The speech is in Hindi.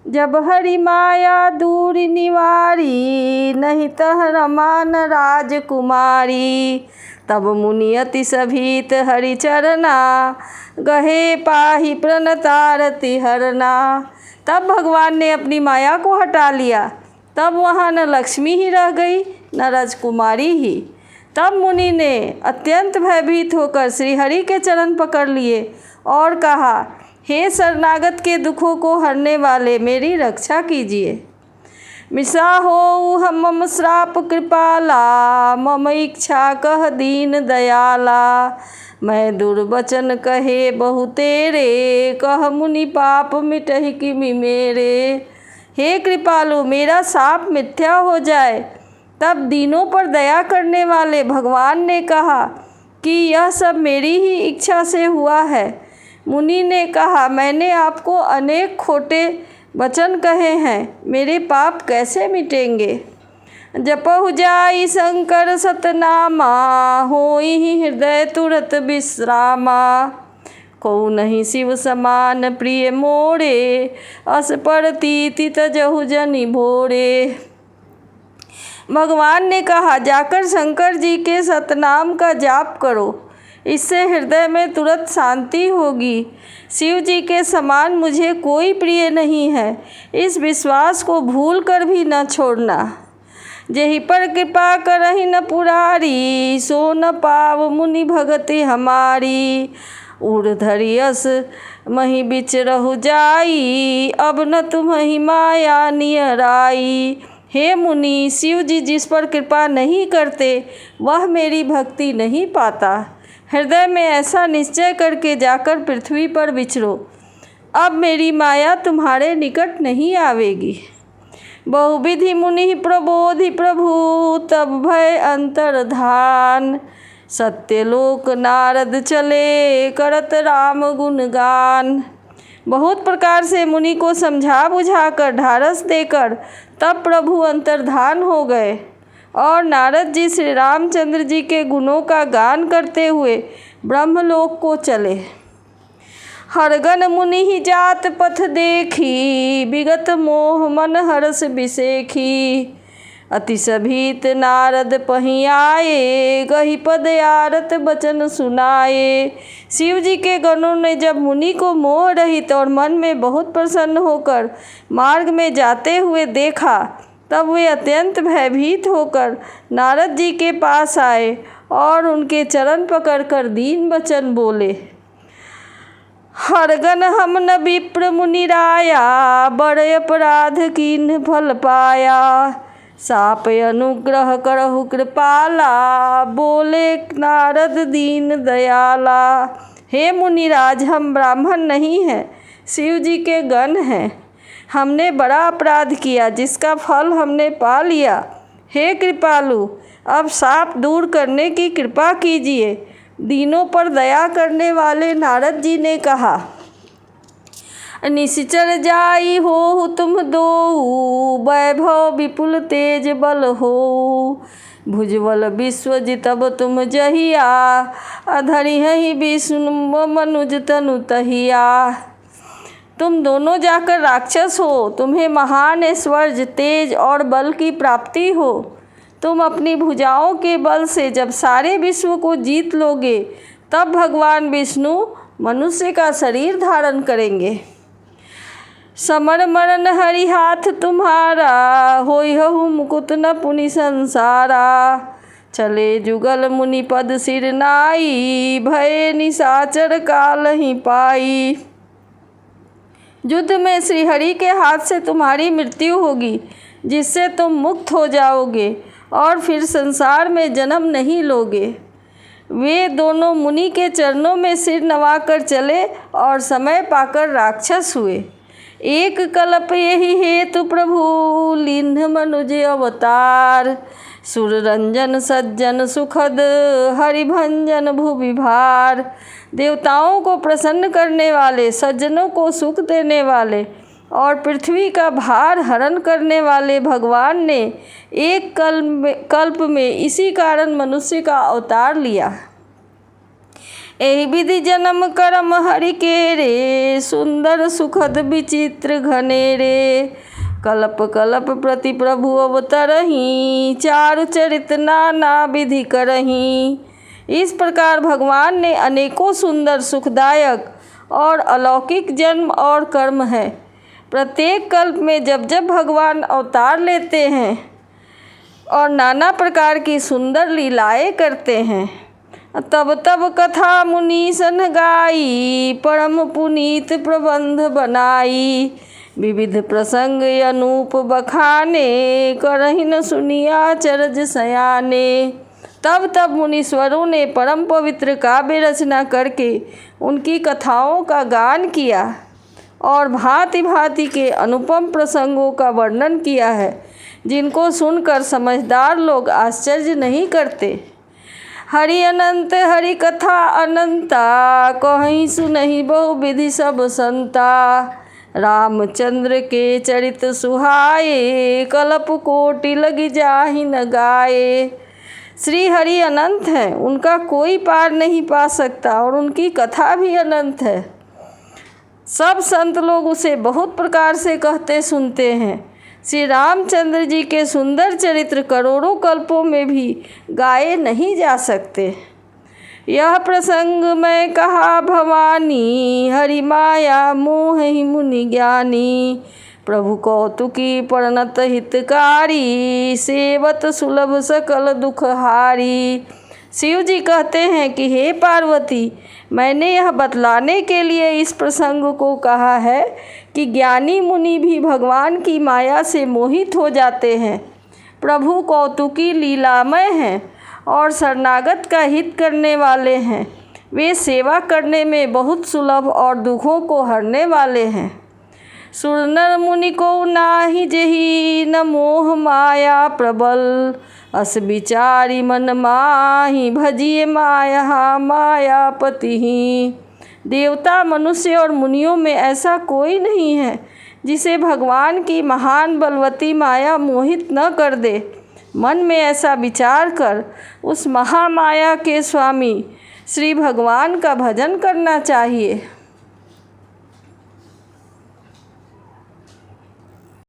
जब हरि माया दूर निवारी, नहीं तह रमा न राजकुमारी। तब मुनि अति सभीत हरि चरना, गहे पाहि प्रणतारति हरना। तब भगवान ने अपनी माया को हटा लिया। तब वहाँ न लक्ष्मी ही रह गई न राजकुमारी ही। तब मुनि ने अत्यंत भयभीत होकर श्रीहरि के चरण पकड़ लिए और कहा, हे शरणागत के दुखों को हरने वाले, मेरी रक्षा कीजिए। मिसा हो हम मम श्राप कृपाला, मम इच्छा कह दीन दयाला। मैं दुर्वचन कहे बहु तेरे, कह मुनि पाप मिटहि किमि मेरे। हे कृपालु, मेरा शाप मिथ्या हो जाए। तब दीनों पर दया करने वाले भगवान ने कहा कि यह सब मेरी ही इच्छा से हुआ है। मुनि ने कहा, मैंने आपको अनेक खोटे वचन कहे हैं, मेरे पाप कैसे मिटेंगे। जपहु जाई शंकर सतनामा, होई हृदय तुरत विश्रामा। को नहीं शिव समान प्रिय मोरे, अस परतीति तजहु जनि भोरे। भगवान ने कहा, जाकर शंकर जी के सतनाम का जाप करो, इससे हृदय में तुरंत शांति होगी। शिव जी के समान मुझे कोई प्रिय नहीं है, इस विश्वास को भूल कर भी न छोड़ना। जेहि पर कृपा करहि न पुरारी, सो न पाव मुनि भगति हमारी। उर्धरि अस मही बिच रहु जाई, अब न तुम्हि माया नियराई। हे मुनि, शिव जी जिस पर कृपा नहीं करते वह मेरी भक्ति नहीं पाता। हृदय में ऐसा निश्चय करके जाकर पृथ्वी पर विचरो, अब मेरी माया तुम्हारे निकट नहीं आवेगी। बहुविधि मुनि प्रबोधि प्रभु, तब भय अंतर्धान। सत्यलोक नारद चले, करत राम गुणगान। बहुत प्रकार से मुनि को समझा बुझाकर ढारस देकर तब प्रभु अंतर्धान हो गए और नारद जी श्री रामचंद्र जी के गुणों का गान करते हुए ब्रह्मलोक को चले। हरगन मुनि ही जात पथ देखी, विगत मोह मन हरस बिसेखी। अति सभीत नारद पहीं आए, गहि पद आरत बचन सुनाए। शिव जी के गणों ने जब मुनि को मोह रहित और मन में बहुत प्रसन्न होकर मार्ग में जाते हुए देखा, तब वे अत्यंत भयभीत होकर नारद जी के पास आए और उनके चरण पकड़कर दीन वचन बोले। हरगन हम न विप्र मुनि राया, बड़े अपराध कीन्ह फल पाया। साप अनुग्रह करहु कृपाला, बोले नारद दीन दयाला। हे मुनिराज, हम ब्राह्मण नहीं हैं, शिव जी के गण हैं। हमने बड़ा अपराध किया जिसका फल हमने पा लिया। हे कृपालु, अब शाप दूर करने की कृपा कीजिए। दीनों पर दया करने वाले नारद जी ने कहा, निश्चर जाई हो तुम दोऊ, वैभव विपुल तेज बल हो। भुजबल विश्व जितब तुम जहिया, अधरिहि विष्णु मनुज तनु तहिया। तुम दोनों जाकर राक्षस हो, तुम्हें महान ऐश्वर्य तेज और बल की प्राप्ति हो। तुम अपनी भुजाओं के बल से जब सारे विश्व को जीत लोगे, तब भगवान विष्णु मनुष्य का शरीर धारण करेंगे। समर मरण हरि हाथ तुम्हारा, होई हहु मुकुत न पुनि संसारा। चले जुगल मुनि पद सिर नाई, भय निशाचर काल ही पाई। युद्ध में श्रीहरि के हाथ से तुम्हारी मृत्यु होगी, जिससे तुम मुक्त हो जाओगे और फिर संसार में जन्म नहीं लोगे। वे दोनों मुनि के चरणों में सिर नवाकर चले और समय पाकर राक्षस हुए। एक कल्प यही हेतु प्रभु, लीन्ह मनुज अवतार। सुर रंजन सज्जन सुखद, हरिभंजन भुवि भार। देवताओं को प्रसन्न करने वाले, सज्जनों को सुख देने वाले और पृथ्वी का भार हरण करने वाले भगवान ने एक कल्प में इसी कारण मनुष्य का अवतार लिया। एहि विधि जन्म कर्म हरि के रे, सुंदर सुखद विचित्र घने रे। कल्प कल्प प्रति प्रभु अवतरहि, चारु चरित नाना विधि करहि। इस प्रकार भगवान ने अनेकों सुंदर सुखदायक और अलौकिक जन्म और कर्म है। प्रत्येक कल्प में जब जब भगवान अवतार लेते हैं और नाना प्रकार की सुंदर लीलाएं करते हैं, तब तब कथा मुनि सन गाई, परम पुनीत प्रबंध बनाई। विविध प्रसंग अनूप बखाने, करहि न सुनिया चरज सयाने। तब तब मुनीश्वरों ने परम पवित्र काव्य रचना करके उनकी कथाओं का गान किया और भांति भांति के अनुपम प्रसंगों का वर्णन किया है, जिनको सुनकर समझदार लोग आश्चर्य नहीं करते। हरि अनंत हरि कथा अनंता, कहीं सुनहि बहु विधि सब संता। रामचंद्र के चरित सुहाए, कल्प कोटि लगी जाहि न गाए। श्री हरि अनंत हैं, उनका कोई पार नहीं पा सकता और उनकी कथा भी अनंत है। सब संत लोग उसे बहुत प्रकार से कहते सुनते हैं। श्री रामचंद्र जी के सुंदर चरित्र करोड़ों कल्पों में भी गाए नहीं जा सकते। यह प्रसंग मैं कहा भवानी, हरि माया मोह ही मुनि ज्ञानी। प्रभु कौतुकी प्रणत हितकारी, सेवत सुलभ सकल दुख हारी। शिव जी कहते हैं कि हे पार्वती, मैंने यह बतलाने के लिए इस प्रसंग को कहा है कि ज्ञानी मुनि भी भगवान की माया से मोहित हो जाते हैं। प्रभु कौतुकी लीलामय हैं और शरणागत का हित करने वाले हैं। वे सेवा करने में बहुत सुलभ और दुखों को हरने वाले हैं। सुर नर मुनि को नाही जेहि, न मोह माया प्रबल। अस विचारी मन माहि, भजिए माया मायापति ही। देवता मनुष्य और मुनियों में ऐसा कोई नहीं है जिसे भगवान की महान बलवती माया मोहित न कर दे। मन में ऐसा विचार कर उस महामाया के स्वामी श्री भगवान का भजन करना चाहिए।